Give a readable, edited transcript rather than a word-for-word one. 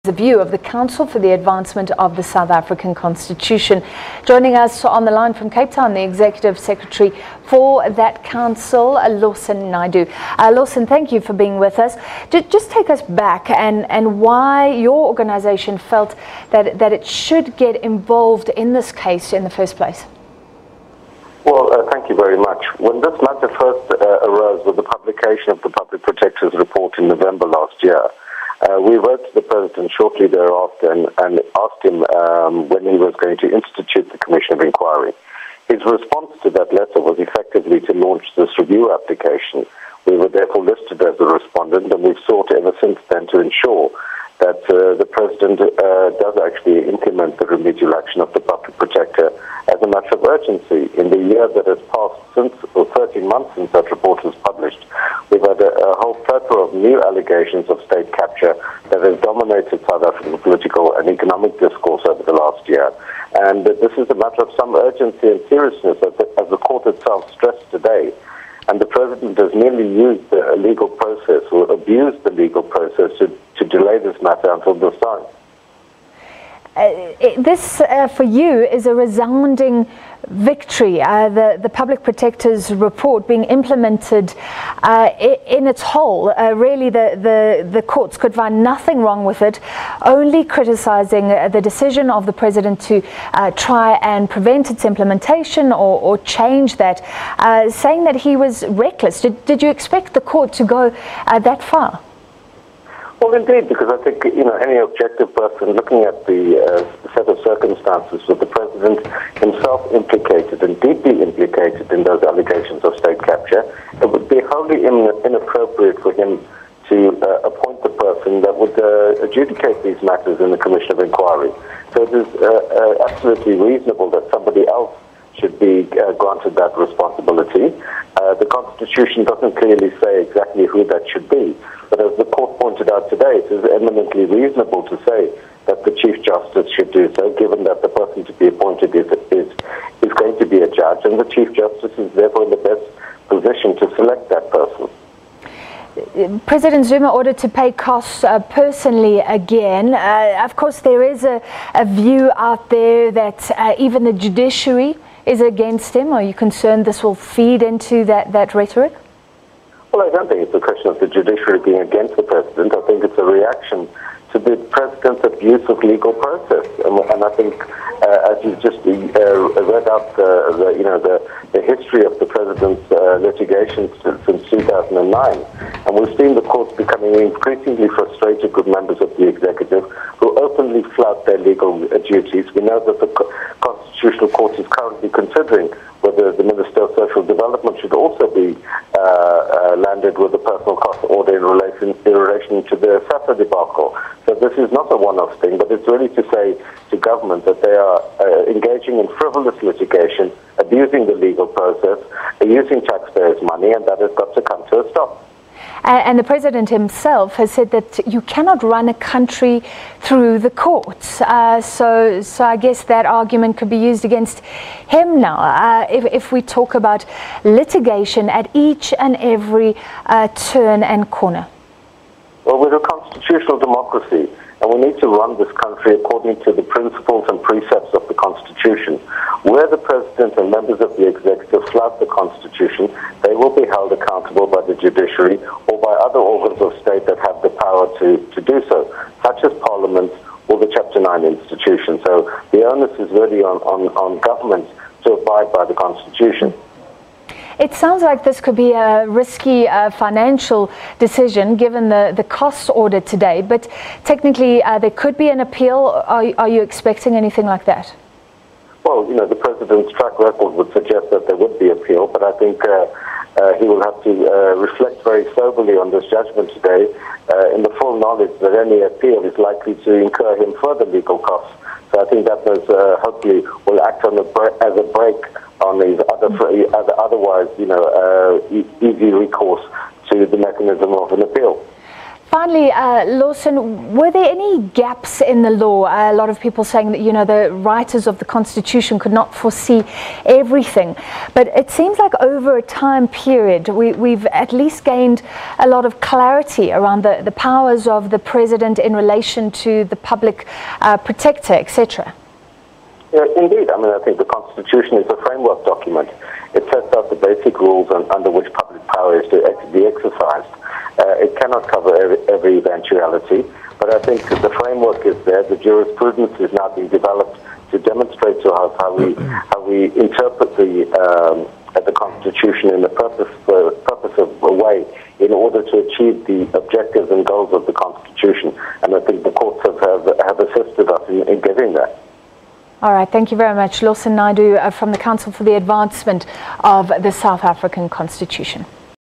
The view of the Council for the Advancement of the South African Constitution. Joining us on the line from Cape Town, the Executive Secretary for that Council, Lawson Naidoo. Lawson, thank you for being with us. Just take us back and why your organisation felt that it should get involved in this case in the first place. Well, thank you very much. When this matter first arose with the publication of the Public Protector's report in November last year, we wrote to the President shortly thereafter and asked him when he was going to institute the Commission of Inquiry. His response to that letter was effectively to launch this review application. We were therefore listed as a respondent, and we've sought ever since then to ensure that the President does actually implement the remedial action of the Public Protector as a matter of urgency. In the year that has passed since, or 13 months since that report was published, we've had a whole plethora of new allegations of state capture that has dominated South African political and economic discourse over the last year. And this is a matter of some urgency and seriousness, as the court itself stressed today. And the President has merely used the legal process or abused the legal process to delay this matter until this time. This, for you, is a resounding victory. The Public Protector's report being implemented in its whole. Really, the courts could find nothing wrong with it, only criticising the decision of the President to try and prevent its implementation or change that, saying that he was reckless. Did you expect the court to go that far? Well, indeed, because I think, any objective person looking at the set of circumstances with the President himself implicated and deeply implicated in those allegations of state capture, it would be wholly inappropriate for him to appoint the person that would adjudicate these matters in the Commission of Inquiry. So it is absolutely reasonable that somebody else should be granted that responsibility. The Constitution doesn't clearly say exactly who that should be, but as the court pointed out today, it is eminently reasonable to say that the Chief Justice should do so, given that the person to be appointed is going to be a judge, and the Chief Justice is therefore in the best position to select that person. President Zuma ordered to pay costs personally again. Of course, there is a view out there that even the judiciary is against him. Are you concerned this will feed into that rhetoric? Well, I don't think it's a question of the judiciary being against the President. I think it's a reaction to the President's abuse of legal process. And I think, as you've just read out the history of the President's litigation since 2009, and we've seen the courts becoming increasingly frustrated with members of the executive who openly flout their legal duties. We know that the Constitutional Court is currently considering whether the Minister of Social Development should also be landed with a personal cost order in relation to the SASA debacle. So this is not a one-off thing, but it's really to say to government that they are engaging in frivolous litigation, abusing the legal process, using taxpayers' money, and that has got to come to a stop. And the President himself has said that you cannot run a country through the courts. So I guess that argument could be used against him now. If we talk about litigation at each and every turn and corner. Well, we're a constitutional democracy, and we need to run this country according to the principles and precepts of the Constitution. Where the President and members of the executive flout the Constitution, they will be held accountable by the judiciary or by other organs of state that have the power to do so, such as Parliament or the Chapter 9 institution. So the onus is really on government to abide by the Constitution. It sounds like this could be a risky financial decision given the cost order today, but technically there could be an appeal. Are you expecting anything like that? Well, the President's track record would suggest that there would be appeal, but I think he will have to reflect very soberly on this judgment today in the full knowledge that any appeal is likely to incur him further legal costs. So I think that hopefully will act as a brake on these otherwise, easy recourse to the mechanism of an appeal. Finally, Lawson, were there any gaps in the law? A lot of people saying that, you know, the writers of the Constitution could not foresee everything. But it seems like over a time period, we've at least gained a lot of clarity around the powers of the president in relation to the public protector, etc. Yeah, indeed. I mean, I think the Constitution is a framework document. It sets out the basic rules under which public power is to be exercised. It cannot cover every eventuality, but I think the framework is there. The jurisprudence is now being developed to demonstrate to us how we interpret the Constitution in a purposive way in order to achieve the objectives and goals of the Constitution. And I think the courts have assisted us in getting that. All right, thank you very much. Lawson Naidoo from the Council for the Advancement of the South African Constitution.